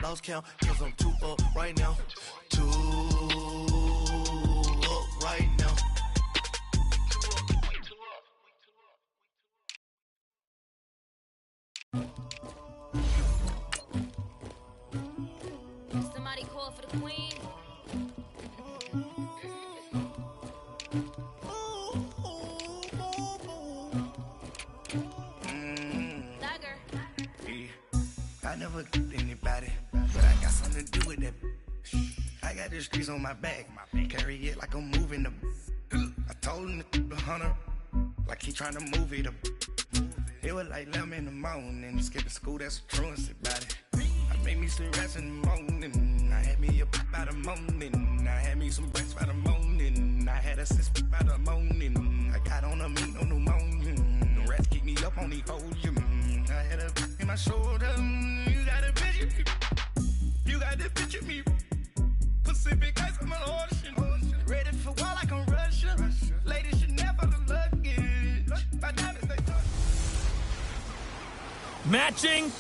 lost count, cause I'm too up right now. Too up right now. Somebody call for the queen. I never anybody, but I got something to do with that. I got the streets on my back, carry it like I'm moving them. I told him to 100, like he trying to move it up. It was like 11 in the morning, skipping school, that's a truancy about it. I made me some rest in the morning, I had me a pop by the morning, I had me some breakfast by the morning, I had a six by the morning, I got on a meat on the morning, the rest keep me up on the whole gym. I had a in my shoulder, you got a picture me, you got the picture me, Pacific ice on my ocean, ready for war like I'm Russian, ladies should never look luggage, my diamonds they touch. Matching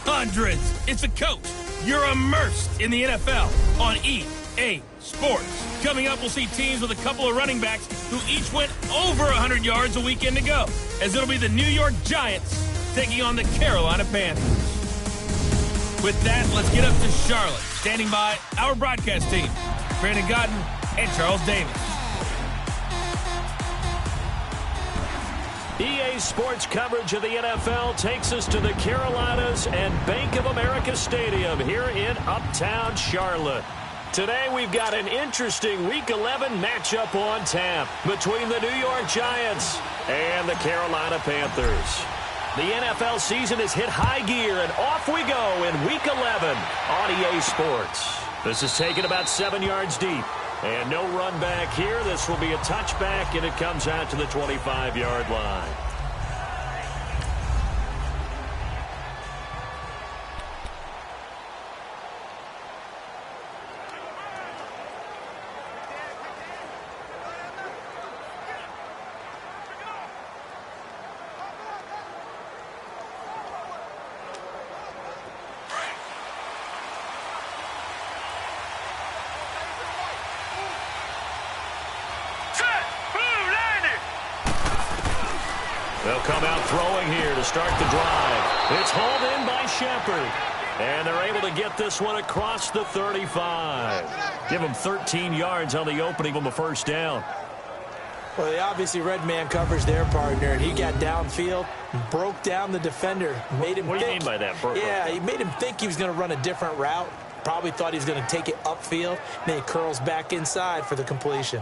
hundreds. It's a coach. You're immersed in the NFL on EA Sports. Coming up, we'll see teams with a couple of running backs who each went over 100 yards a weekend ago, as it'll be the New York Giants taking on the Carolina Panthers. With that, let's get up to Charlotte. Standing by our broadcast team, Brandon Godden and Charles Davis. EA Sports coverage of the NFL takes us to the Carolinas and Bank of America Stadium here in Uptown Charlotte. Today we've got an interesting Week 11 matchup on tap between the New York Giants and the Carolina Panthers. The NFL season has hit high gear, and off we go in Week 11 on EA Sports. This is taken about 7 yards deep. And no run back here. This will be a touchback, and it comes out to the 25-yard line. They'll come out throwing here to start the drive. It's hauled in by Shepard. And they're able to get this one across the 35. Give them 13 yards on the opening on the first down. Well, they obviously read man coverage their partner, and he got downfield, broke down the defender, made him What do you think. mean by that, Burke? Yeah, he made him think he was going to run a different route. Probably thought he was going to take it upfield. Then he curls back inside for the completion.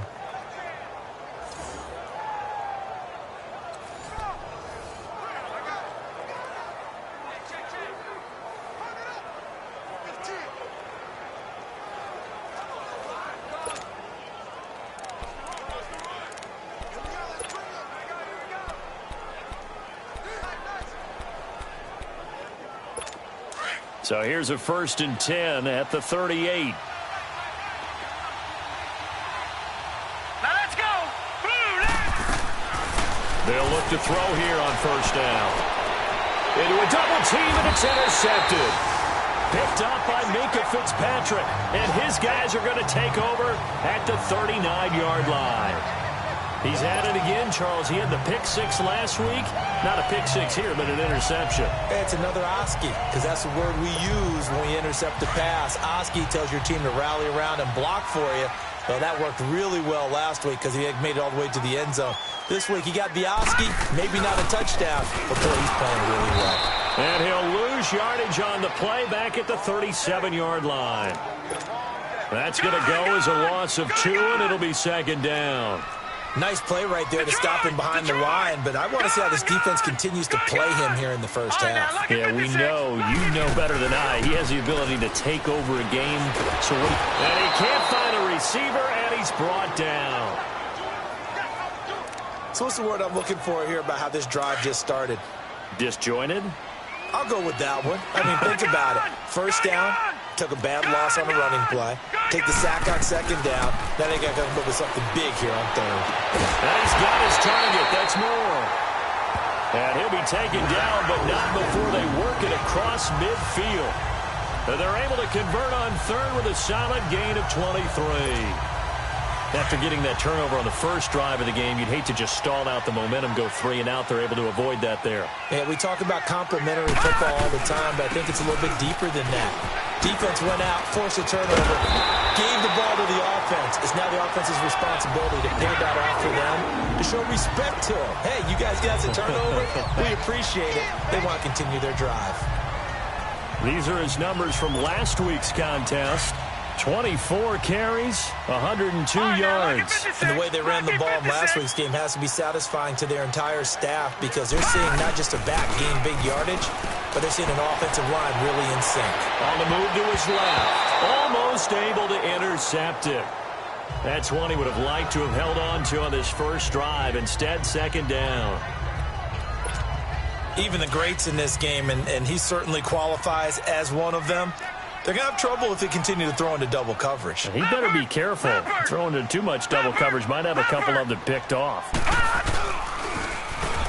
So here's a 1st and 10 at the 38. Now let's go. They'll look to throw here on first down. Into a double team, and it's intercepted. Picked up by Minka Fitzpatrick, and his guys are going to take over at the 39-yard line. He's at it again, Charles. He had the pick six last week. Not a pick six here, but an interception. It's another Oski, because that's the word we use when we intercept the pass. Oski tells your team to rally around and block for you. Well, that worked really well last week because he had made it all the way to the end zone. This week he got the Oski, maybe not a touchdown, but boy, he's playing really well. And he'll lose yardage on the play back at the 37-yard line. That's going to go as a loss of 2, and it'll be 2nd down. Nice play right there to stop him behind the line, but I want to see how this defense continues to play him here in the first half. Yeah, we know. You know better than I. He has the ability to take over a game. And he can't find a receiver, and he's brought down. So what's the word I'm looking for here about how this drive just started? Disjointed? I'll go with that one. I mean, think about it. First down, took a bad loss on a running play. Take the sack on 2nd down. Now they got to come up with something big here on 3rd. And he's got his target. That's more. And he'll be taken down, but not before they work it across midfield. And they're able to convert on third with a solid gain of 23. After getting that turnover on the first drive of the game, you'd hate to just stall out the momentum, go 3 and out. They're able to avoid that there. Yeah, we talk about complementary football all the time, but I think it's a little bit deeper than that. Defense went out, forced a turnover, gave the ball to the offense. It's now the offense's responsibility to pick that off for them, to show respect to them. Hey, you guys got a turnover? We appreciate it. They want to continue their drive. These are his numbers from last week's contest. 24 carries, 102 yards. And the way they ran the ball in last week's game has to be satisfying to their entire staff because they're seeing not just a back gain big yardage, but they're seeing an offensive line really in sync. On the move to his left, almost able to intercept it. That's one he would have liked to have held on to on this first drive. Instead, second down. Even the greats in this game, and he certainly qualifies as one of them, they're going to have trouble if they continue to throw into double coverage. He better be careful. Throwing into too much double coverage might have a couple of them picked off.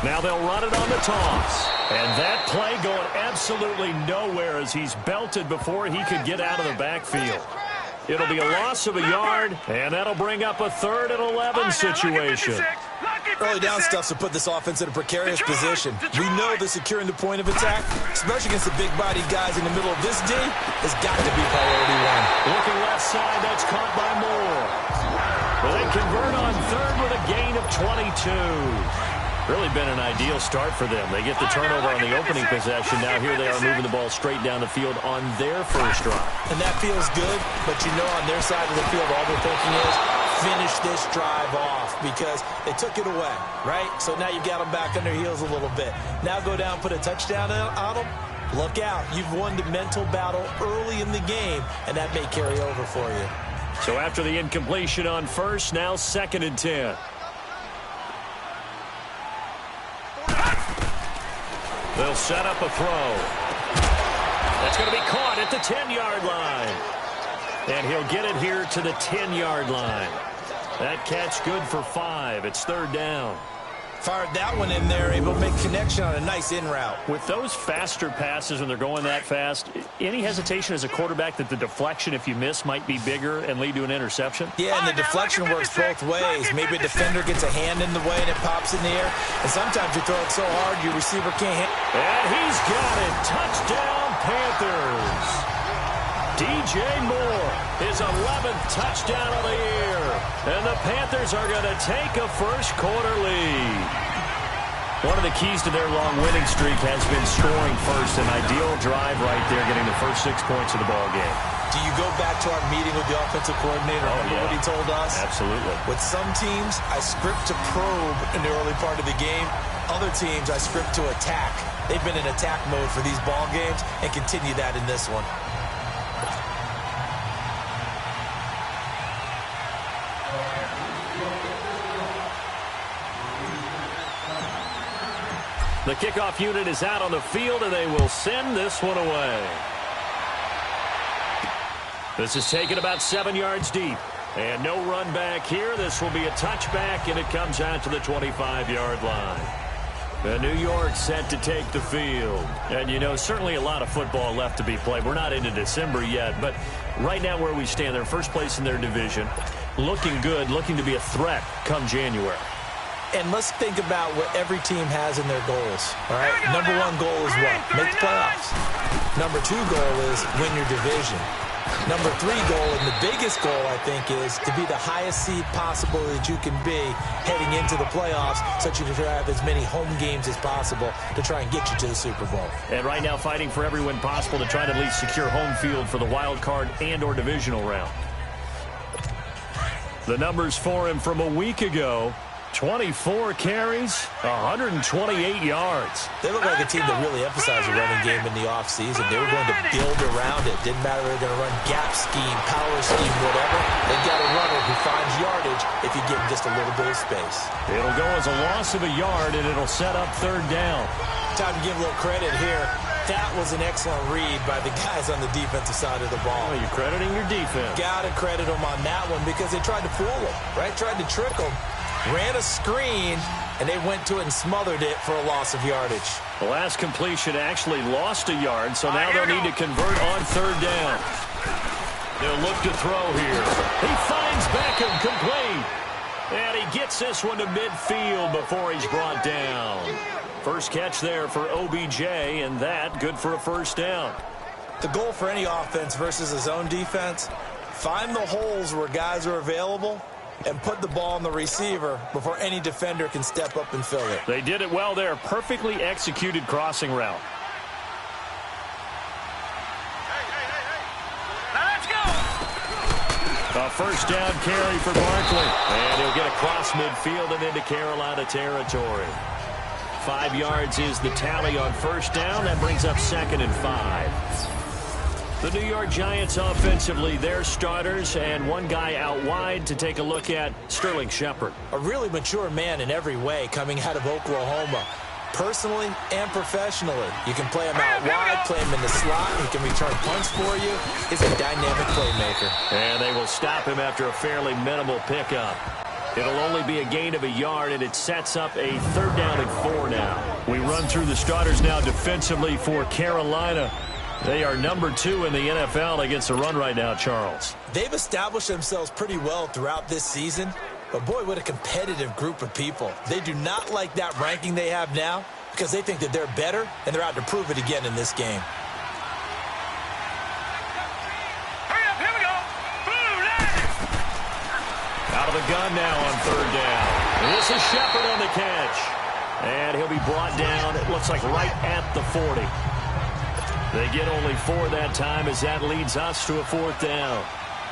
Now they'll run it on the toss. And that play going absolutely nowhere as he's belted before he could get out of the backfield. It'll be a loss of a yard, and that'll bring up a 3rd and 11 situation. Early down stuff's to put this offense in a precarious position. We know that securing the point of attack, especially against the big-bodied guys in the middle of this D, has got to be priority 1. Looking left side, that's caught by Moore. Well, they convert on third with a gain of 22. Really been an ideal start for them. They get the turnover on the opening possession. Now here they are moving the ball straight down the field on their first drive. And that feels good, but you know on their side of the field all they're thinking is finish this drive off because they took it away, right? So now you've got them back on their heels a little bit. Now go down, put a touchdown on them. Look out. You've won the mental battle early in the game, and that may carry over for you. So after the incompletion on first, now 2nd and 10. They'll set up a throw. That's going to be caught at the 10-yard line. And he'll get it here to the 10-yard line. That catch good for 5. It's 3rd down. Fired that one in there, able to make connection on a nice in route. With those faster passes when they're going that fast, any hesitation as a quarterback that the deflection, if you miss, might be bigger and lead to an interception? Yeah, and the deflection works both ways. Maybe a defender gets a hand in the way and it pops in the air. And sometimes you throw it so hard your receiver can't hit. And he's got it. Touchdown, Panthers. DJ Moore, his 11th touchdown of the year. And the Panthers are going to take a first-quarter lead. One of the keys to their long winning streak has been scoring first. An ideal drive right there, getting the first 6 points of the ball game. Do you go back to our meeting with the offensive coordinator? Remember what he told us? Absolutely. With some teams, I script to probe in the early part of the game. Other teams, I script to attack. They've been in attack mode for these ball games and continue that in this one. The kickoff unit is out on the field, and they will send this one away. This is taken about 7 yards deep. And no run back here. This will be a touchback, and it comes out to the 25-yard line. And New York set to take the field. And, you know, certainly a lot of football left to be played. We're not into December yet, but right now where we stand, they're first place in their division. Looking good, looking to be a threat come January. And let's think about what every team has in their goals, all right? Number 1 goal is what? Make the playoffs. Number 2 goal is win your division. Number 3 goal, and the biggest goal, I think, is to be the highest seed possible that you can be heading into the playoffs so that you can have as many home games as possible to try and get you to the Super Bowl. And right now fighting for every win possible to try to at least secure home field for the wild card and or divisional round. The numbers for him from a week ago. 24 carries, 128 yards. They look like a team that really emphasized the running game in the offseason. They were going to build around it. Didn't matter if they were going to run gap scheme, power scheme, whatever. They've got a runner who finds yardage if you give him just a little bit of space. It'll go as a loss of a yard, and it'll set up 3rd down. Time to give a little credit here. That was an excellent read by the guys on the defensive side of the ball. Oh, you're crediting your defense. Got to credit them on that one because they tried to fool them, right? Tried to trick them. Ran a screen, and they went to it and smothered it for a loss of yardage. The last completion actually lost a yard, so now they'll need to convert on third down. They'll look to throw here. He finds Beckham complete. And he gets this one to midfield before he's brought down. First catch there for OBJ, and that good for a first down. The goal for any offense versus his own defense, find the holes where guys are available and put the ball on the receiver before any defender can step up and fill it. They did it well there. Perfectly executed crossing route. A first down carry for Barkley. And he'll get across midfield and into Carolina territory. 5 yards is the tally on first down. That brings up 2nd and 5. The New York Giants offensively, their starters, and one guy out wide to take a look at, Sterling Shepard. A really mature man in every way coming out of Oklahoma. Personally and professionally. You can play him out wide, play him in the slot. He can return punts for you. He's a dynamic playmaker. And they will stop him after a fairly minimal pickup. It'll only be a gain of a yard, and it sets up a 3rd down and 4 now. We run through the starters now defensively for Carolina. They are number 2 in the NFL against the run right now, Charles. They've established themselves pretty well throughout this season. But boy, what a competitive group of people. They do not like that ranking they have now because they think that they're better, and they're out to prove it again in this game. Hurry up, here we go. Blue line. Out of the gun now on 3rd down. And this is Shepard on the catch. And he'll be brought down, it looks like right at the 40. They get only 4 that time as that leads us to a 4th down.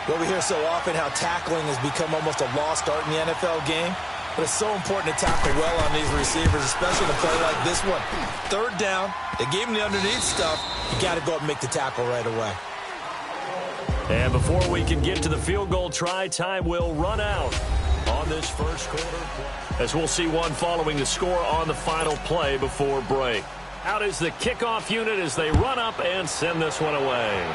Well, we hear so often how tackling has become almost a lost art in the NFL game. But it's so important to tackle well on these receivers, especially in a play like this one. 3rd down, they gave him the underneath stuff. You got to go up and make the tackle right away. And before we can get to the field goal try, time will run out on this first quarter. As we'll see one following the score on the final play before break. Out is the kickoff unit as they run up and send this one away.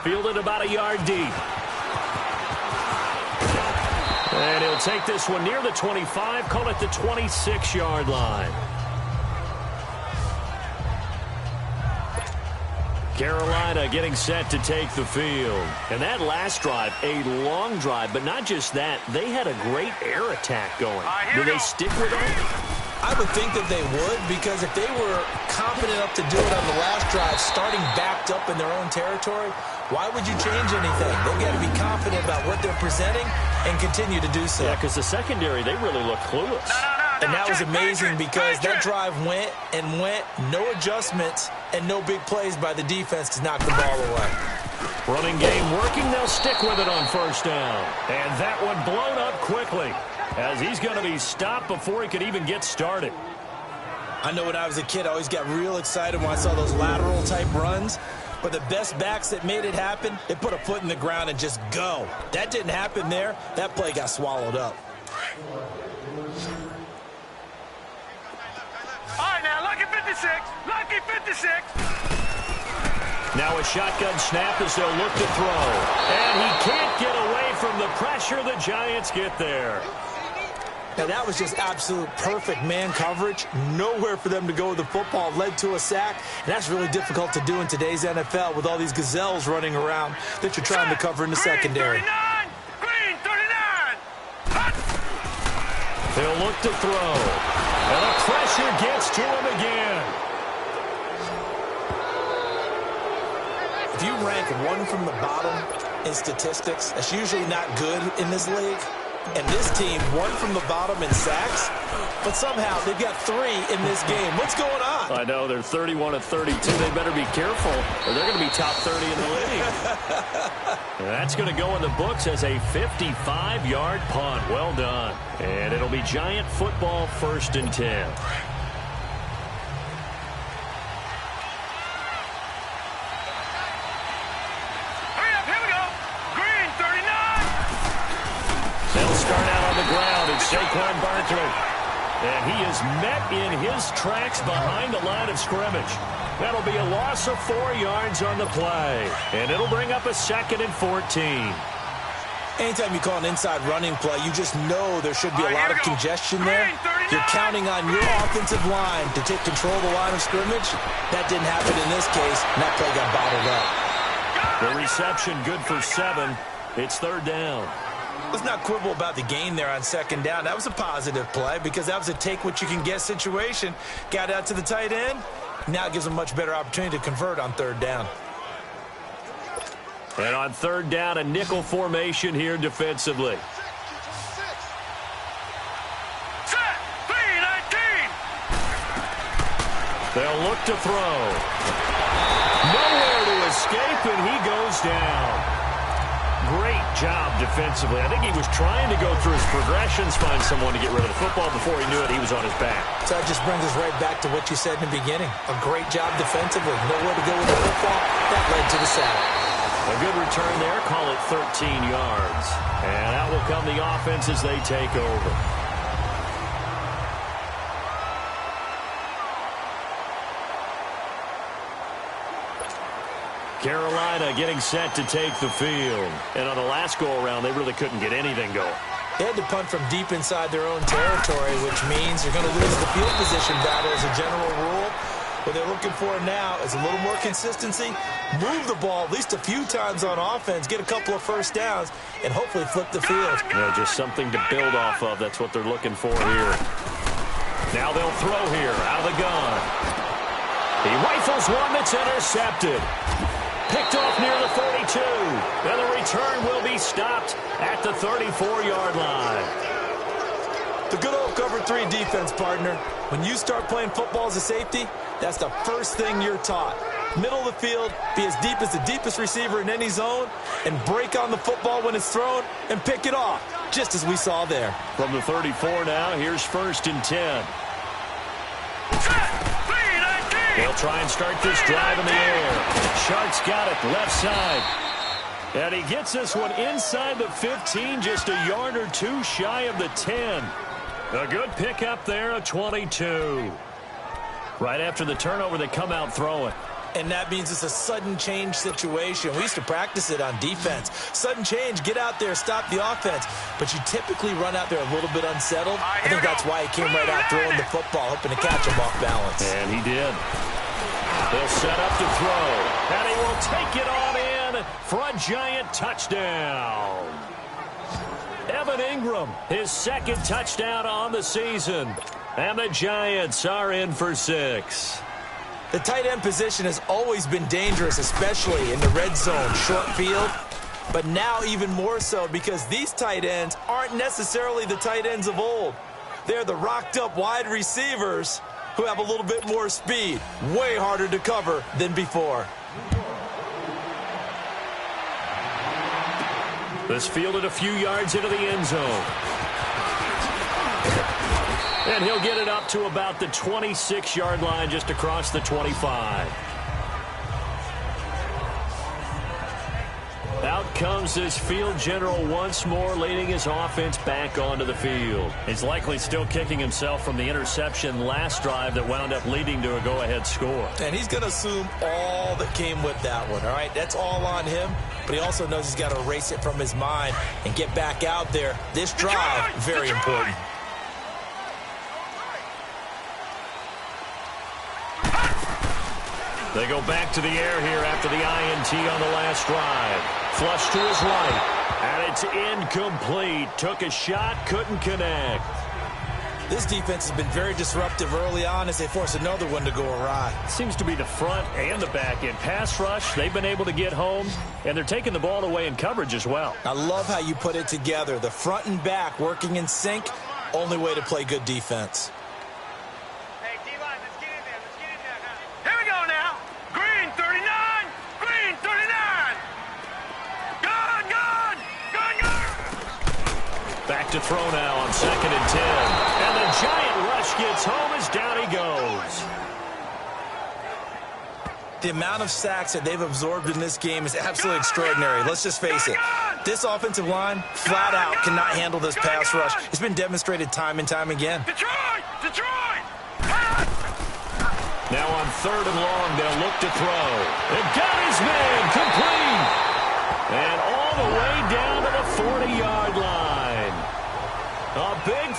Fielded about a yard deep. And he'll take this one near the 25, call it the 26-yard line. Carolina getting set to take the field. And that last drive, a long drive, but not just that, they had a great air attack going. Do they stick with that? I would think that they would, because if they were confident enough to do it on the last drive, starting backed up in their own territory, why would you change anything? They've got to be confident about what they're presenting and continue to do so. Yeah, because the secondary, they really look clueless. And that was amazing because that drive went and went, no adjustments, and no big plays by the defense to knock the ball away. Running game working, they'll stick with it on first down. And that one blown up quickly, as he's going to be stopped before he could even get started. I know when I was a kid, I always got real excited when I saw those lateral-type runs. But the best backs that made it happen, they put a foot in the ground and just go. That didn't happen there. That play got swallowed up. All right, now, lucky 56. Lucky 56. Now a shotgun snap as they'll look to throw. And he can't get away from the pressure. The Giants get there. Now, that was just absolute perfect man coverage. Nowhere for them to go with the football. Led to a sack. And that's really difficult to do in today's NFL with all these gazelles running around that you're trying to cover in the secondary. Green 39. Hot. They'll look to throw. And the pressure gets to him again. If you rank one from the bottom in statistics, that's usually not good in this league. And this team, one from the bottom in sacks, but somehow they've got 3 in this game. What's going on? I know, they're 31 of 32. They better be careful, or they're going to be top 30 in the league. And that's going to go in the books as a 55-yard punt. Well done. And it'll be Giant football, 1st and 10. Saquon Barkley. And he is met in his tracks behind the line of scrimmage. That'll be a loss of 4 yards on the play. And it'll bring up a 2nd and 14. Anytime you call an inside running play, you just know there should be a lot of congestion there. You're counting on your offensive line to take control of the line of scrimmage. That didn't happen in this case, and that play got bottled up. The reception good for 7. It's 3rd down. Let's not quibble about the gain there on 2nd down. That was a positive play because that was a take-what-you-can-get situation. Got out to the tight end. Now it gives them a much better opportunity to convert on 3rd down. And on 3rd down, a nickel formation here defensively. Set. 3-19. They'll look to throw. Nowhere to escape, and he goes down. Great job defensively. I think he was trying to go through his progressions, find someone to get rid of the football. Before he knew it, he was on his back. So that just brings us right back to what you said in the beginning. A great job defensively. Nowhere to go with the football. That led to the sack. A good return there. Call it 13 yards. And out will come the offense as they take over. Carolina getting set to take the field. And on the last go-around, they really couldn't get anything going. They had to punt from deep inside their own territory, which means you're going to lose the field position battle as a general rule. What they're looking for now is a little more consistency, move the ball at least a few times on offense, get a couple of first downs, and hopefully flip the field. Yeah, just something to build off of. That's what they're looking for here. Now they'll throw here out of the gun. He rifles one that's intercepted. Picked off near the 42. And the return will be stopped at the 34-yard line. The good old cover 3 defense, partner. When you start playing football as a safety, that's the first thing you're taught. Middle of the field, be as deep as the deepest receiver in any zone, and break on the football when it's thrown and pick it off, just as we saw there. From the 34 now, here's 1st and 10. They'll try and start this drive in the air. Shark's got it, left side. And he gets this one inside the 15, just a yard or two shy of the 10. A good pickup there, a 22. Right after the turnover, they come out throwing. And that means it's a sudden change situation. We used to practice it on defense. Sudden change, get out there, stop the offense. But you typically run out there a little bit unsettled. I think that's why he came right out throwing the football, hoping to catch him off balance. And he did. They'll set up to throw. And he will take it on in for a giant touchdown. Evan Ingram, his 2nd touchdown on the season. And the Giants are in for 6. The tight end position has always been dangerous, especially in the red zone, short field. But now even more so because these tight ends aren't necessarily the tight ends of old. They're the rocked-up wide receivers who have a little bit more speed. Way harder to cover than before. This fielded a few yards into the end zone. And he'll get it up to about the 26-yard line, just across the 25. Out comes this field general once more, leading his offense back onto the field. He's likely still kicking himself from the interception last drive that wound up leading to a go-ahead score. And he's going to assume all that came with that one, all right? That's all on him, but he also knows he's got to erase it from his mind and get back out there. This drive, very important. They go back to the air here after the INT on the last drive. Flush to his right, and it's incomplete. Took a shot, couldn't connect. This defense has been very disruptive early on as they force another one to go awry. Seems to be the front and the back end. Pass rush, they've been able to get home, and they're taking the ball away in coverage as well. I love how you put it together. The front and back working in sync, only way to play good defense. Hey, D-line, let's get in there. Let's get in there now. Here we go now. Green 39. Green 39. Good, good. Good, good. Back to throw now on 2nd and 10. And the giant rush gets home as down he goes. The amount of sacks that they've absorbed in this game is absolutely extraordinary. Let's just face it. This offensive line, flat out, cannot handle this pass rush. It's been demonstrated time and time again. Detroit! Detroit! Now on 3rd and long, they'll look to throw. And got his man complete. And all the way down to the 40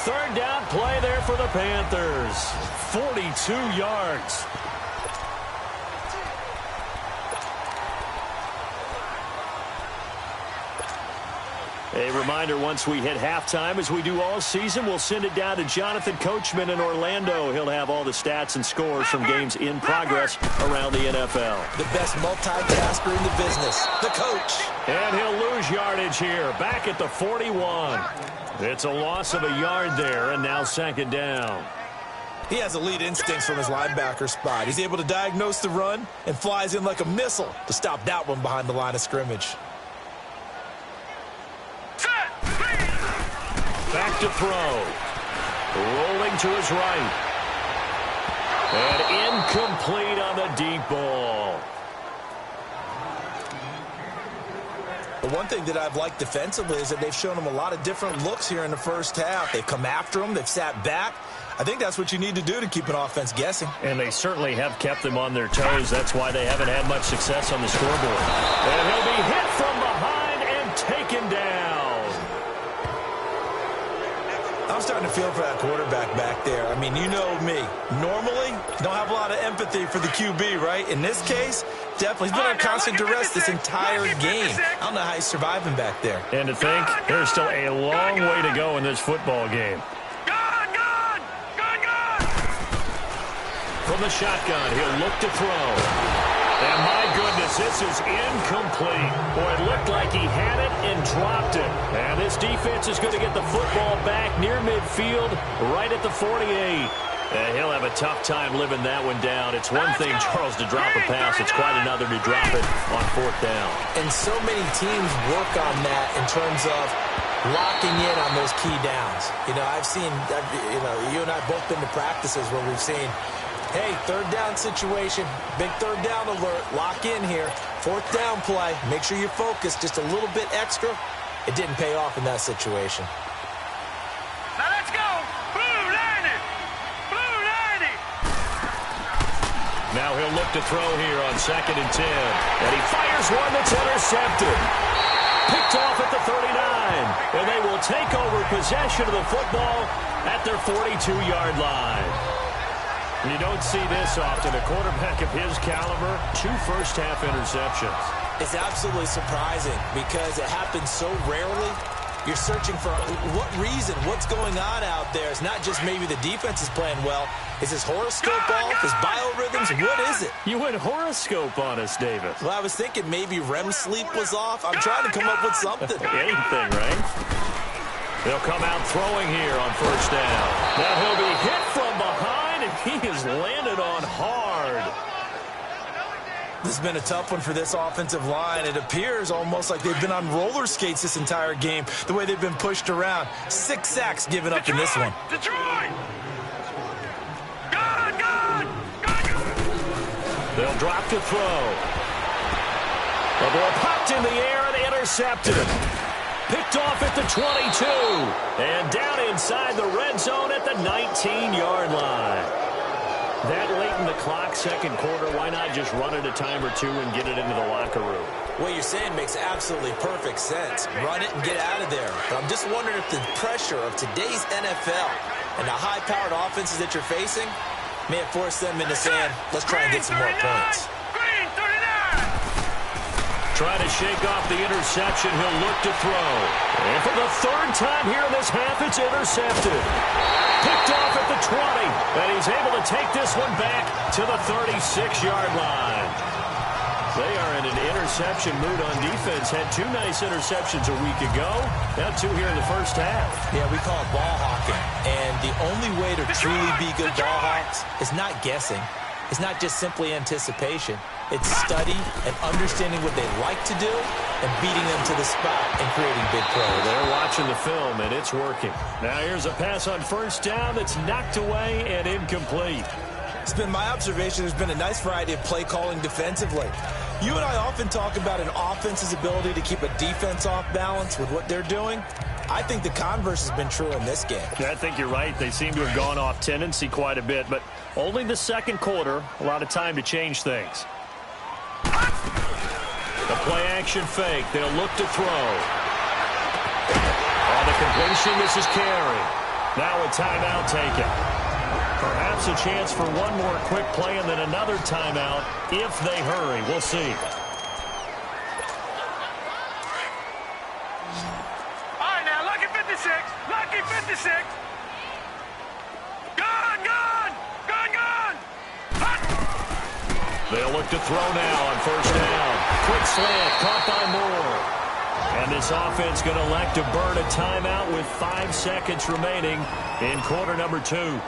third down play there for the Panthers. 42 yards. A reminder, once we hit halftime, as we do all season, we'll send it down to Jonathan Coachman in Orlando. He'll have all the stats and scores from games in progress around the NFL. The best multitasker in the business, the coach. And he'll lose yardage here, back at the 41. It's a loss of a yard there, and now second down. He has elite instincts from his linebacker spot. He's able to diagnose the run and flies in like a missile to stop that one behind the line of scrimmage. Back to throw. Rolling to his right. And incomplete on the deep ball. The one thing that I've liked defensively is that they've shown him a lot of different looks here in the first half. They've come after him. They've sat back. I think that's what you need to do to keep an offense guessing. And they certainly have kept them on their toes. That's why they haven't had much success on the scoreboard. And he'll be hit from behind and taken down. I'm starting to feel for that quarterback back there. I mean, you know me. Normally, don't have a lot of empathy for the QB, right? In this case, definitely. He's been under constant duress this entire game. I don't know how he's surviving back there. And to think, there's still a long way to go in this football game. From the shotgun, he'll look to throw. And my goodness, this is incomplete. Boy, it looked like he had it and dropped it. And this defense is going to get the football back near midfield, right at the 48. And he'll have a tough time living that one down. It's one thing, Charles, to drop a pass. It's quite another to drop it on fourth down. And so many teams work on that in terms of locking in on those key downs. You know, you and I both been to practices where we've seen, hey, third down situation, big third down alert, lock in here, fourth down play, make sure you're focused just a little bit extra. It didn't pay off in that situation. Now let's go! Blue 90! Blue 90! Now he'll look to throw here on 2nd and 10. And he fires one that's intercepted. Picked off at the 39. And they will take over possession of the football at their 42-yard line. You don't see this often. A quarterback of his caliber, 2 first-half interceptions. It's absolutely surprising because it happens so rarely. You're searching for what reason, what's going on out there. It's not just maybe the defense is playing well. Is his horoscope off? His biorhythms? What is it? You went horoscope on us, Davis. Well, I was thinking maybe REM sleep was off. I'm trying to come up with something. Anything, right? They'll come out throwing here on first down. Now he'll be hit from behind, and he is landed on hard. This has been a tough one for this offensive line. It appears almost like they've been on roller skates this entire game, the way they've been pushed around. 6 sacks given up in this one. Detroit! Good! They'll drop to throw. The ball popped in the air and intercepted. Picked off at the 22. And down inside the red zone at the 19-yard line. That late in the clock, second quarter, why not just run it a time or two and get it into the locker room? What you're saying makes absolutely perfect sense. Run it and get out of there. But I'm just wondering if the pressure of today's NFL and the high-powered offenses that you're facing may have forced them into saying, let's try and get some more points. Trying to shake off the interception. He'll look to throw. And for the third time here in this half, it's intercepted. Picked off at the 20. And he's able to take this one back to the 36-yard line. They are in an interception mood on defense. Had 2 nice interceptions a week ago. Now 2 here in the first half. Yeah, we call it ball hawking. And the only way to truly be good ball hawks is not guessing. It's not just simply anticipation. It's study and understanding what they like to do and beating them to the spot and creating big plays. They're watching the film, and it's working. Now here's a pass on first down that's knocked away and incomplete. It's been my observation there's been a nice variety of play calling defensively. You and I often talk about an offense's ability to keep a defense off balance with what they're doing. I think the converse has been true in this game. Yeah, I think you're right. They seem to have gone off tendency quite a bit, but only the second quarter, a lot of time to change things. The play-action fake. They'll look to throw. On the completion, this is Carey. Now a timeout taken. Perhaps a chance for one more quick play and then another timeout if they hurry. We'll see. All right, now, lucky 56. Lucky 56. Gone, gone. Gone, gone. Hot. They'll look to throw now on first down. Quick slant, caught by Moore. And this offense going to elect to burn a timeout with 5 seconds remaining in quarter number 2.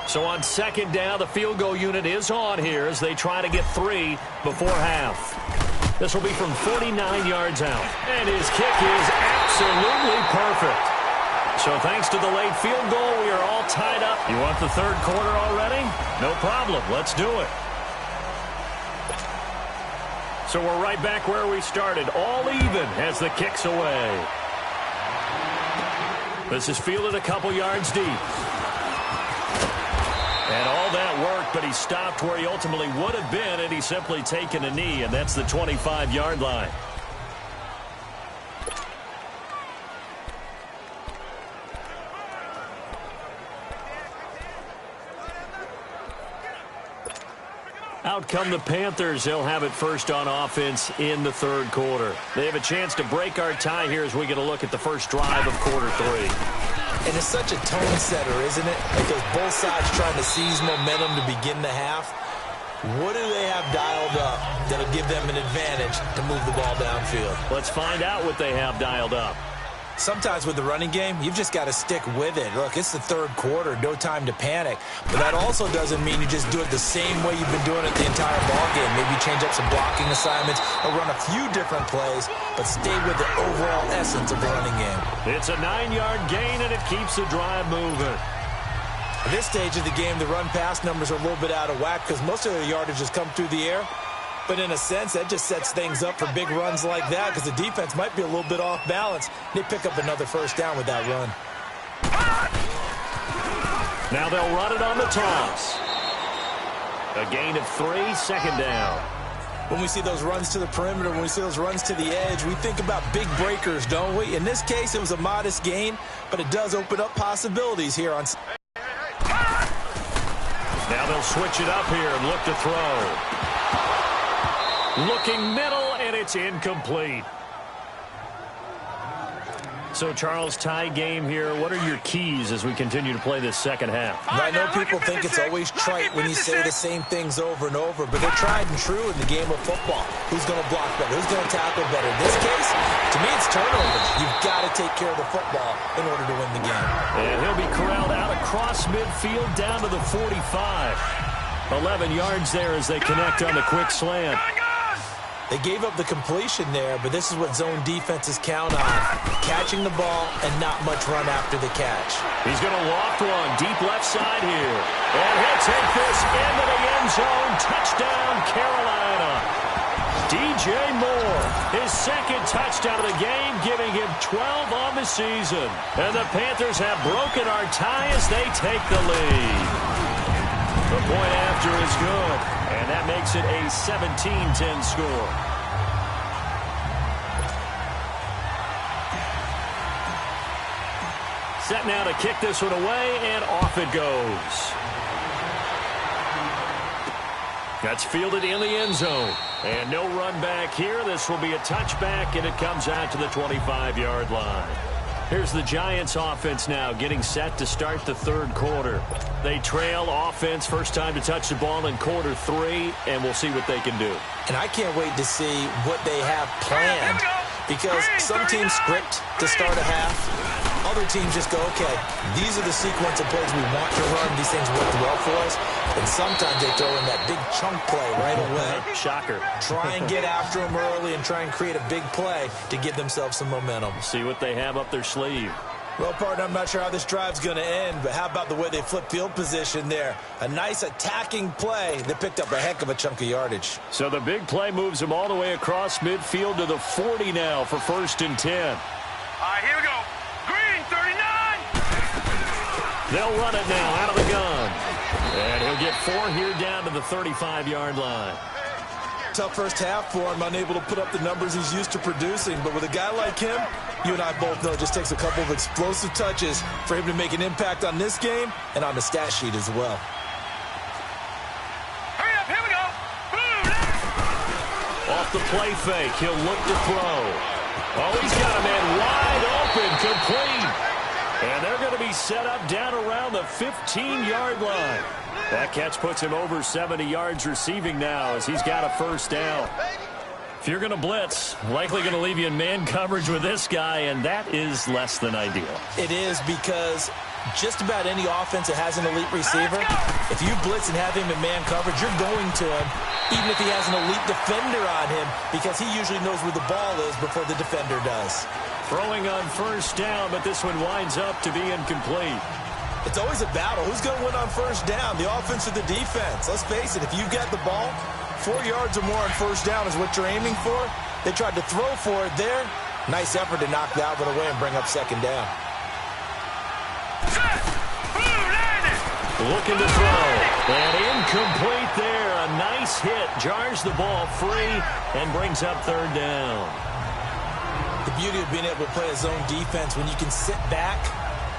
So on second down, the field goal unit is on here as they try to get 3 before half. This will be from 49 yards out. And his kick is absolutely perfect. So thanks to the late field goal, we are all tied up. You want the third quarter already? No problem. Let's do it. So we're right back where we started, all even as the kick's away. This is fielded a couple yards deep. And all that worked, but he stopped where he ultimately would have been, and he's simply taken a knee, and that's the 25-yard line. Out come the Panthers. They'll have it first on offense in the third quarter. They have a chance to break our tie here as we get a look at the first drive of quarter 3. And it's such a tone setter, isn't it? Because both sides trying to seize momentum to begin the half. What do they have dialed up that'll give them an advantage to move the ball downfield? Let's find out what they have dialed up. Sometimes with the running game, you've just got to stick with it. Look, it's the third quarter, no time to panic. But that also doesn't mean you just do it the same way you've been doing it the entire ballgame. Maybe change up some blocking assignments or run a few different plays, but stay with the overall essence of the running game. It's a 9-yard gain, and it keeps the drive moving. At this stage of the game, the run-pass numbers are a little bit out of whack because most of their yardage has come through the air. But in a sense, that just sets things up for big runs like that because the defense might be a little bit off balance. They pick up another first down with that run. Now they'll run it on the toss. A gain of 3, second down. When we see those runs to the perimeter, when we see those runs to the edge, we think about big breakers, don't we? In this case, it was a modest gain, but it does open up possibilities here on. Now they'll switch it up here and look to throw. Looking middle, and it's incomplete. So, Charles, tie game here. What are your keys as we continue to play this second half? I know people think it's always trite when you say the same things over and over, but they're tried and true in the game of football. Who's going to block better? Who's going to tackle better? In this case, to me, it's turnovers. You've got to take care of the football in order to win the game. And he'll be corralled out across midfield down to the 45. 11 yards there as they connect on the quick slant. They gave up the completion there, but this is what zone defenses count on. Catching the ball and not much run after the catch. He's going to loft one deep left side here. And he'll take this into the end zone. Touchdown, Carolina. DJ Moore, his second touchdown of the game, giving him 12 on the season. And the Panthers have broken our tie as they take the lead. The point after is good, and that makes it a 17-10 score. Set now to kick this one away, and off it goes. That's fielded in the end zone. And no run back here. This will be a touchback, and it comes out to the 25-yard line. Here's the Giants offense now getting set to start the third quarter. They trail offense, first time to touch the ball in quarter 3, and we'll see what they can do. And I can't wait to see what they have planned, because some teams script to start a half. Other teams just go, okay, these are the sequence of plays we want to run. These things work well for us. And sometimes they throw in that big chunk play right away. Shocker. Try and get after them early and try and create a big play to give themselves some momentum. See what they have up their sleeve. Well, partner, I'm not sure how this drive's going to end, but how about the way they flip field position there? A nice attacking play that picked up a heck of a chunk of yardage. So the big play moves them all the way across midfield to the 40 now for 1st and 10. All right, here we go. Green, 39. They'll run it now out of the gun. And he'll get 4 here down to the 35-yard line. tough first half for him, unable to put up the numbers he's used to producing. But with a guy like him, you and I both know it just takes a couple of explosive touches for him to make an impact on this game and on the stat sheet as well. Hurry up, here we go. Off the play fake, he'll look to throw. Oh, he's got a man wide open, complete. And they're going to be set up down around the 15-yard line. That catch puts him over 70 yards receiving now as he's got a first down. If you're going to blitz, likely going to leave you in man coverage with this guy, and that is less than ideal. It is, because just about any offense that has an elite receiver, if you blitz and have him in man coverage, you're going to him, even if he has an elite defender on him, because he usually knows where the ball is before the defender does. Throwing on first down, but this one winds up to be incomplete. It's always a battle. Who's going to win on first down, the offense or the defense? Let's face it, if you've got the ball, 4 yards or more on first down is what you're aiming for. They tried to throw for it there. Nice effort to knock that one away and bring up second down. Looking to throw. And incomplete there. A nice hit. Jars the ball free and brings up third down. The beauty of being able to play a zone defense, when you can sit back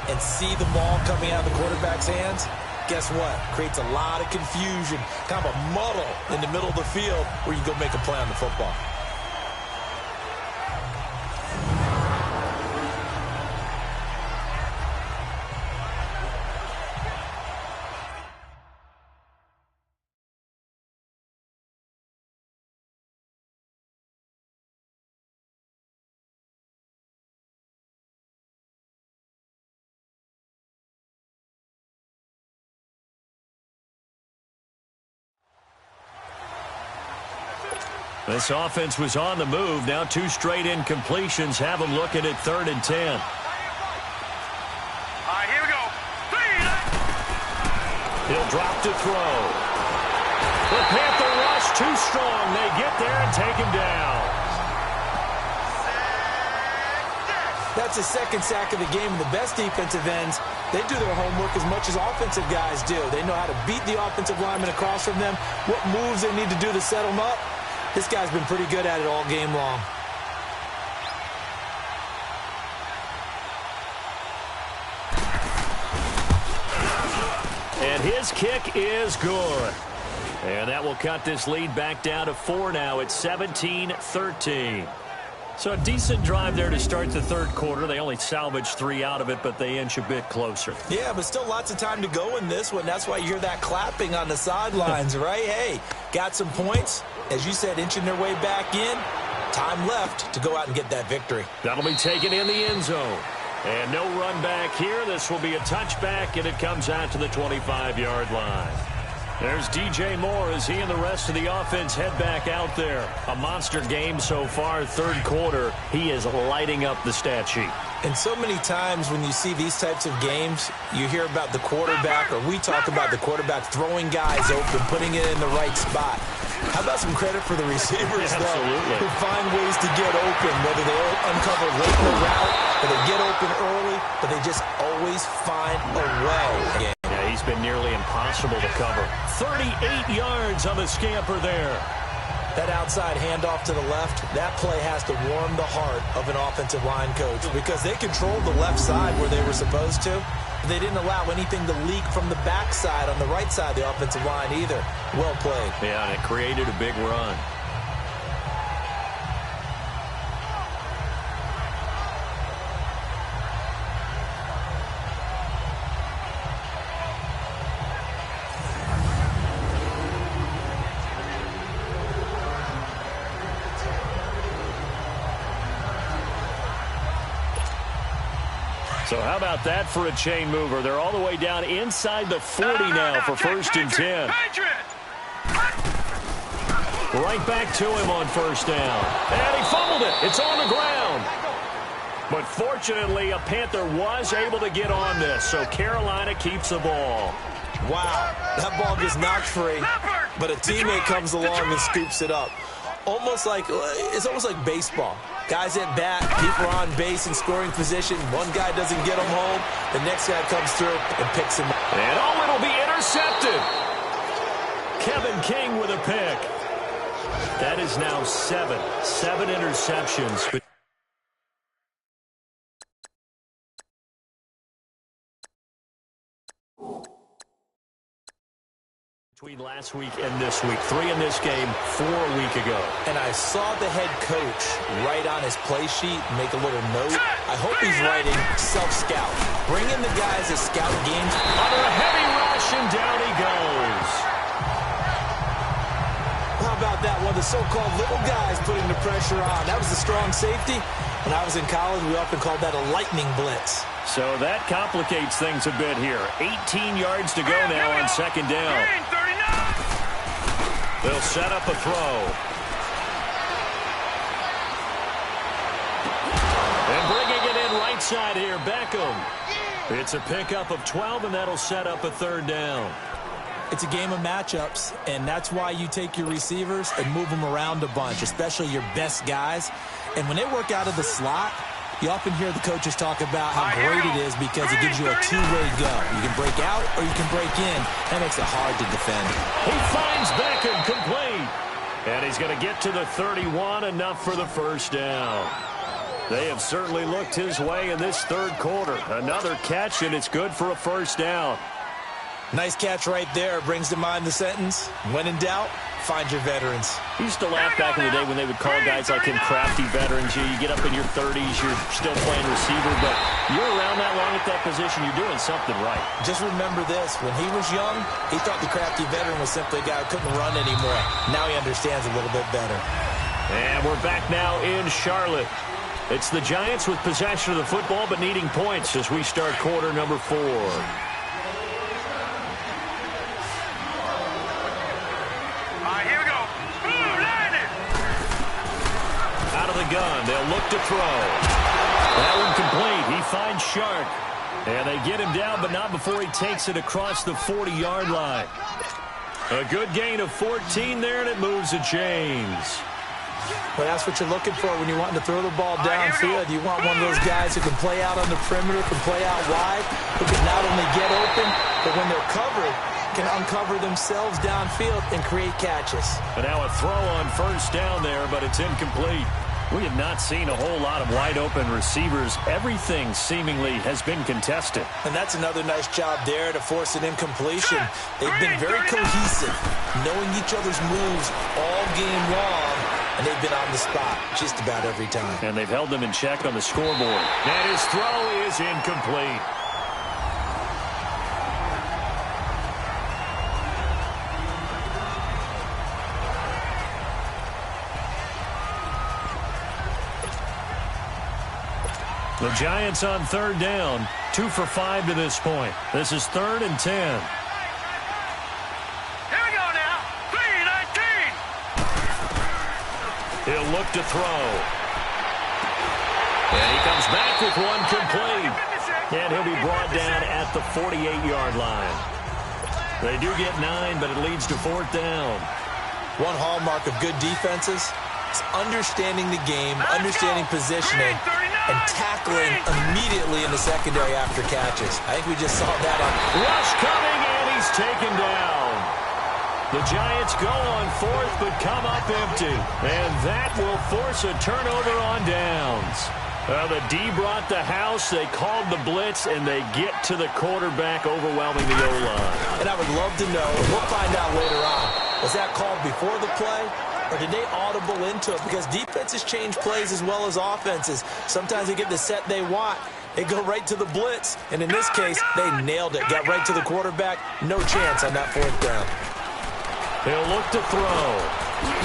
and see the ball coming out of the quarterback's hands, guess what? Creates a lot of confusion, kind of a muddle in the middle of the field where you go make a play on the football. This offense was on the move. Now 2 straight incompletions have them looking at 3rd and 10. All right, here we go. He'll drop to throw. The Panther rush too strong. They get there and take him down. That's his second sack of the game. And the best defensive ends, they do their homework as much as offensive guys do. They know how to beat the offensive lineman across from them, what moves they need to do to set them up. This guy's been pretty good at it all game long. And his kick is good. And that will cut this lead back down to 4 now. It's 17-13. So a decent drive there to start the third quarter. They only salvaged 3 out of it, but they inch a bit closer. Yeah, but still lots of time to go in this one. That's why you hear that clapping on the sidelines, right? Hey, got some points. As you said, inching their way back in. Time left to go out and get that victory. That'll be taken in the end zone. And no run back here. This will be a touchback, and it comes out to the 25-yard line. There's DJ Moore as he and the rest of the offense head back out there. A monster game so far, third quarter. He is lighting up the stat sheet. And so many times when you see these types of games, you hear about the quarterback, or we talk about the quarterback throwing guys open, putting it in the right spot. How about some credit for the receivers, though, who find ways to get open, whether they uncover late in the route or they get open early, but they just always find a way. Yeah, he's been nearly impossible to cover. 38 yards on the scamper there. That outside handoff to the left, that play has to warm the heart of an offensive line coach because they controlled the left side where they were supposed to. They didn't allow anything to leak from the backside on the right side of the offensive line either. Well played. Yeah, and it created a big run. So how about that for a chain mover? They're all the way down inside the 40 now for 1st and 10. Right back to him on first down. And he fumbled it. It's on the ground. But fortunately, a Panther was able to get on this, so Carolina keeps the ball. Wow, that ball gets knocked free, but a teammate comes along and scoops it up. It's almost like baseball. Guys at bat, people are on base in scoring position. One guy doesn't get him home. The next guy comes through and picks him up. And it'll be intercepted. Kevin King with a pick. That is now 7 interceptions. Between last week and this week. 3 in this game, 4 a week ago. And I saw the head coach write on his play sheet, make a little note. I hope he's writing self-scout. Bring in the guys that scout games. Under a heavy rush, and down he goes. How about that? One of the so-called little guys putting the pressure on. That was the strong safety. When I was in college, we often called that a lightning blitz. So that complicates things a bit here. 18 yards to go now on second down. They'll set up a throw. And bringing it in right side here, Beckham. It's a pickup of 12, and that'll set up a third down. It's a game of matchups, and that's why you take your receivers and move them around a bunch, especially your best guys. And when they work out of the slot, you often hear the coaches talk about how great it is because it gives you a two-way go. You can break out or you can break in. That makes it hard to defend. He finds Beckham complete. And he's going to get to the 31, enough for the first down. They have certainly looked his way in this third quarter. Another catch, and it's good for a first down. Nice catch right there. Brings to mind the sentence, when in doubt, find your veterans. He used to laugh back in the day when they would call guys like him crafty veterans. You get up in your 30s, you're still playing receiver, but you're around that long at that position, you're doing something right. Just remember this. When he was young, he thought the crafty veteran was simply a guy who couldn't run anymore. Now he understands a little bit better. And we're back now in Charlotte. It's the Giants with possession of the football but needing points as we start quarter number 4. Gun. They'll look to throw. That one complete. He finds Shark. And they get him down, but not before he takes it across the 40-yard line. A good gain of 14 there, and it moves the chains. Well, that's what you're looking for when you're wanting to throw the ball downfield. You want one of those guys who can play out on the perimeter, can play out wide, who can not only get open, but when they're covered, can uncover themselves downfield and create catches. And now a throw on first down there, but it's incomplete. We have not seen a whole lot of wide-open receivers. Everything seemingly has been contested. And that's another nice job there to force an incompletion. They've been very cohesive, knowing each other's moves all game long, and they've been on the spot just about every time. And they've held them in check on the scoreboard. And his throw is incomplete. The Giants on third down, 2 for 5 to this point. This is 3rd and 10. Here we go now. 3-19. He'll look to throw. And he comes back with one complete. And he'll be brought down at the 48-yard line. They do get 9, but it leads to 4th down. One hallmark of good defenses is understanding the game, understanding positioning, and tackling immediately in the secondary after catches. I think we just saw that on. Rush coming, and he's taken down. The Giants go on 4th, but come up empty. And that will force a turnover on downs. The D brought the house. They called the blitz, and they get to the quarterback, overwhelming the O-line. And I would love to know, we'll find out later on, was that called before the play? Or did they audible into it? Because defenses change plays as well as offenses. Sometimes they get the set they want. They go right to the blitz. And in this case, they nailed it. Got right to the quarterback. No chance on that 4th down. He'll look to throw.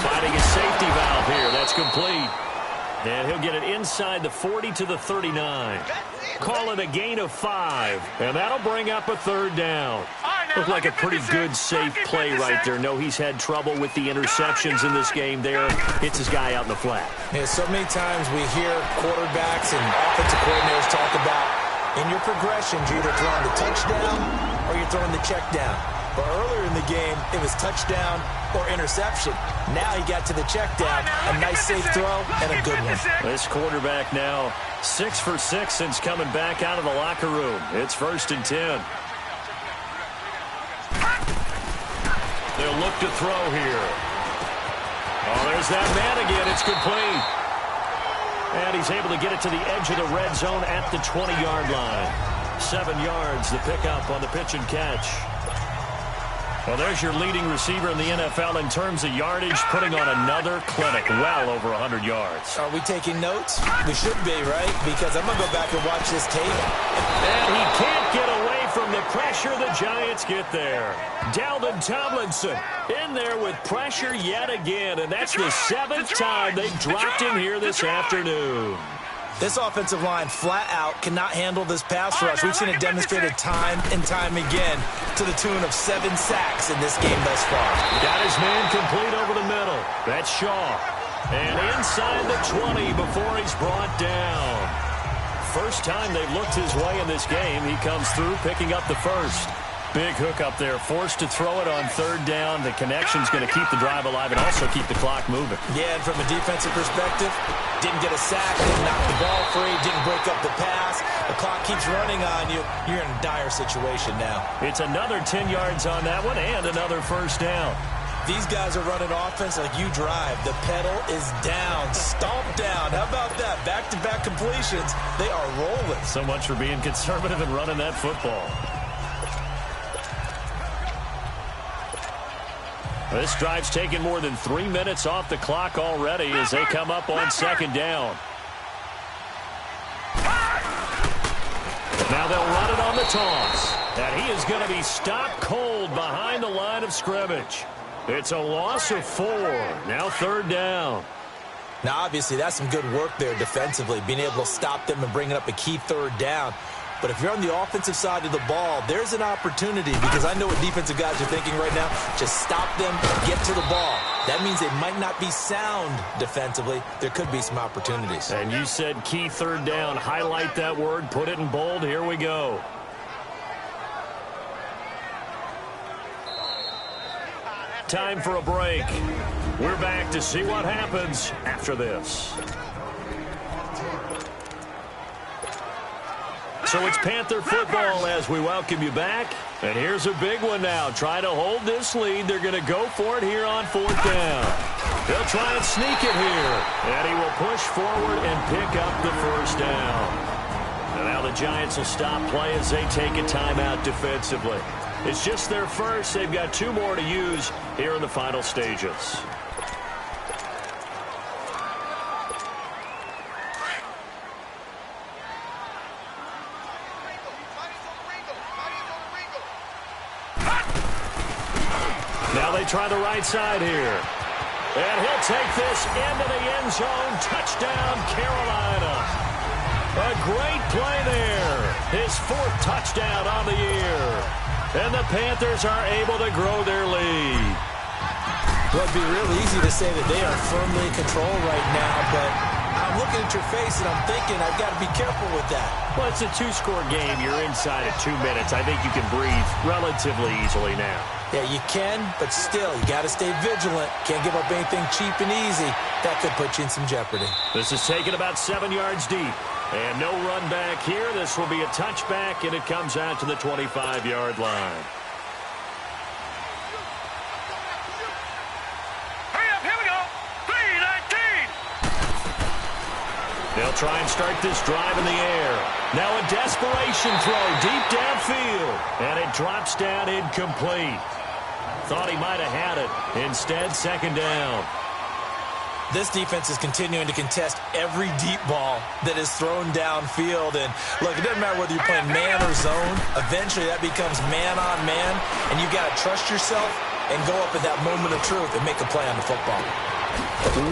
Finding a safety valve here. That's complete. And he'll get it inside the 40 to the 39. Call it a gain of 5. And that'll bring up a 3rd down. Looked like a pretty good, safe play right there. No, he's had trouble with the interceptions in this game there. Hits his guy out in the flat. Yeah, so many times we hear quarterbacks and offensive coordinators talk about in your progressions, you're either throwing the touchdown or you're throwing the check down. But earlier in the game, it was touchdown or interception. Now he got to the check down, a nice safe throw, and a good one. This quarterback now 6 for 6 since coming back out of the locker room. It's 1st and 10. They'll look to throw here. Oh, there's that man again. It's complete. And he's able to get it to the edge of the red zone at the 20-yard line. 7 yards, the pickup on the pitch and catch. Well, there's your leading receiver in the NFL in terms of yardage, putting on another clinic, well over 100 yards. Are we taking notes? We should be, right? Because I'm going to go back and watch this tape. And he can't get away from the pressure. The Giants get there. Dalvin Tomlinson in there with pressure yet again, and that's the 7th time they've dropped him here this afternoon. This offensive line flat out cannot handle this pass rush. We've seen it demonstrated time and time again to the tune of 7 sacks in this game thus far. Got his man complete over the middle. That's Shaw. And inside the 20 before he's brought down. First time they've looked his way in this game. He comes through picking up the first. Big hook up there, forced to throw it on 3rd down. The connection's going to keep the drive alive and also keep the clock moving. Yeah, and from a defensive perspective, didn't get a sack, didn't knock the ball free, didn't break up the pass. The clock keeps running on you. You're in a dire situation now. It's another 10 yards on that one and another first down. These guys are running offense like you drive. The pedal is down, stomp down. How about that? Back-to-back completions. They are rolling. So much for being conservative and running that football. This drive's taken more than 3 minutes off the clock already as they come up on 2nd down. Now they'll run it on the toss. And he is going to be stopped cold behind the line of scrimmage. It's a loss of 4. Now 3rd down. Now, obviously, that's some good work there defensively, being able to stop them and bringing up a key 3rd down. But if you're on the offensive side of the ball, there's an opportunity because I know what defensive guys are thinking right now. Just stop them, get to the ball. That means they might not be sound defensively. There could be some opportunities. And you said key 3rd down. Highlight that word, put it in bold. Here we go. Time for a break. We're back to see what happens after this. So it's Panther football as we welcome you back. And here's a big one now. Trying to hold this lead. They're going to go for it here on 4th down. They'll try and sneak it here. And he will push forward and pick up the first down. And now the Giants will stop play as they take a timeout defensively. It's just their first. They've got 2 more to use here in the final stages. Now they try the right side here. And he'll take this into the end zone. Touchdown, Carolina. A great play there. His 4th touchdown on the year. And the Panthers are able to grow their lead. Well, it'd be real easy to say that they are firmly in control right now, but I'm looking at your face and I'm thinking I've got to be careful with that. Well, it's a 2-score game. You're inside of 2 minutes. I think you can breathe relatively easily now. Yeah, you can, but still, you got to stay vigilant. Can't give up anything cheap and easy. That could put you in some jeopardy. This is taken about 7 yards deep. And no run back here. This will be a touchback, and it comes out to the 25-yard line. Hurry up, here we go. 3:19. They'll try and start this drive in the air. Now a desperation throw deep downfield, and it drops down incomplete. Thought he might have had it. Instead, 2nd down. This defense is continuing to contest every deep ball that is thrown downfield. And, look, it doesn't matter whether you're playing man or zone. Eventually, that becomes man-on-man, and you've got to trust yourself and go up at that moment of truth and make a play on the football.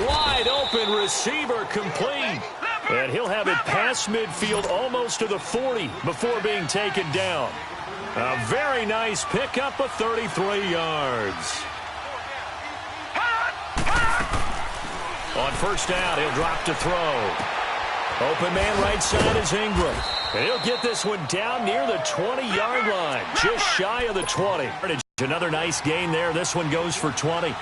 Wide open receiver complete. And he'll have it past midfield almost to the 40 before being taken down. A very nice pickup of 33 yards. On 1st down, he'll drop to throw. Open man right side is Ingram. And he'll get this one down near the 20-yard line, just shy of the 20. Another nice gain there. This one goes for 20.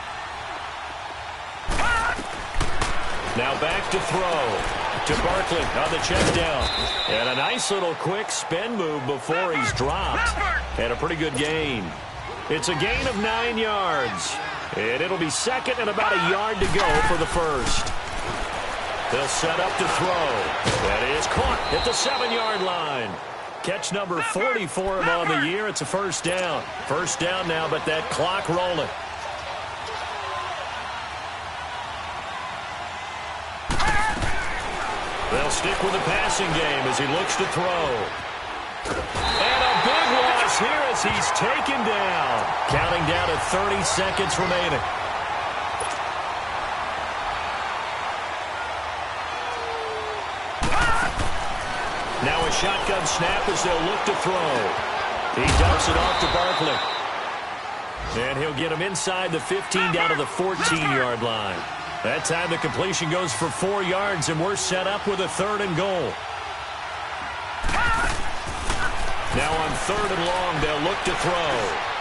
Now back to throw to Barkley on the check down. And a nice little quick spin move before he's dropped. And a pretty good gain. It's a gain of 9 yards. And it'll be second and about a yard to go for the first. They'll set up to throw. That is caught at the 7-yard line. Catch number 40 for him on the year. It's a first down. First down now, but that clock rolling. They'll stick with the passing game as he looks to throw. And a big loss here as he's taken down. Counting down to 30 seconds remaining. Now a shotgun snap as they'll look to throw. He dumps it off to Barkley. And he'll get him inside the 15 down to the 14-yard line. That time the completion goes for 4 yards, and we're set up with a 3rd and goal. Now on 3rd and long, they'll look to throw.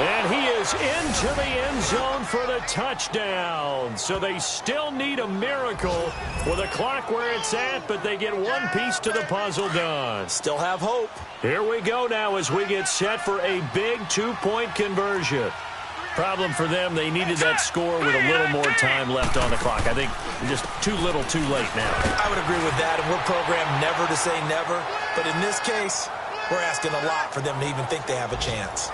And he is into the end zone for the touchdown. So they still need a miracle with a clock where it's at, but they get one piece to the puzzle done. Still have hope. Here we go now as we get set for a big 2-point conversion. Problem for them, they needed that score with a little more time left on the clock. I think just too little too late now. I would agree with that, and we're programmed never to say never. But in this case, we're asking a lot for them to even think they have a chance.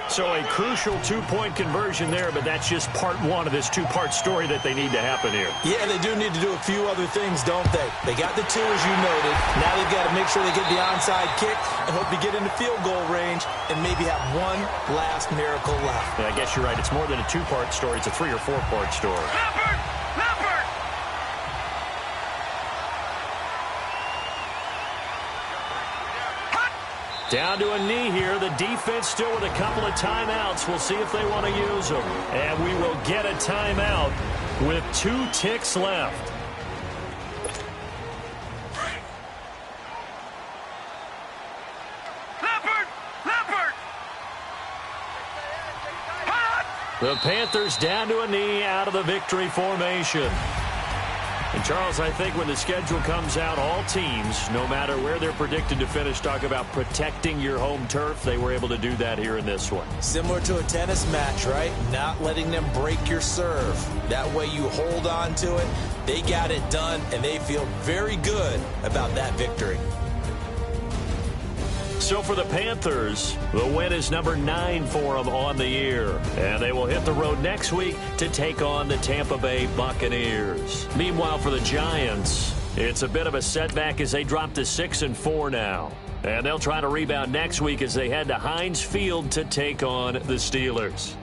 So a crucial 2-point conversion there, but that's just part one of this 2-part story that they need to happen here. Yeah, they do need to do a few other things, don't they? They got the 2, as you noted. Now they've got to make sure they get the onside kick and hope to get into field goal range and maybe have one last miracle left. Yeah, I guess you're right. It's more than a 2-part story. It's a 3- or 4-part story. Leopard! Leopard! Down to a knee here. The defense still with a couple of timeouts. We'll see if they want to use them. And we will get a timeout with 2 ticks left. Leopard! Leopard! The Panthers down to a knee out of the victory formation. And, Charles, I think when the schedule comes out, all teams, no matter where they're predicted to finish, talk about protecting your home turf. They were able to do that here in this one. Similar to a tennis match, right? Not letting them break your serve. That way you hold on to it. They got it done, and they feel very good about that victory. So for the Panthers, the win is number 9 for them on the year. And they will hit the road next week to take on the Tampa Bay Buccaneers. Meanwhile, for the Giants, it's a bit of a setback as they drop to 6-4 now. And they'll try to rebound next week as they head to Heinz Field to take on the Steelers.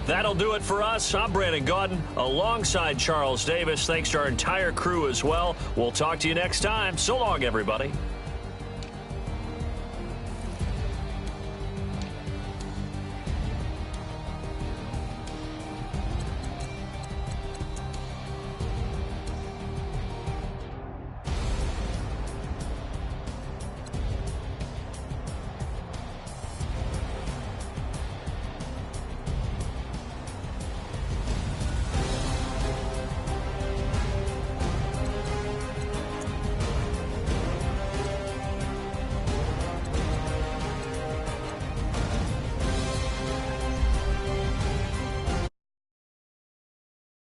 That'll do it for us. I'm Brandon Gaudin alongside Charles Davis. Thanks to our entire crew as well. We'll talk to you next time. So long, everybody.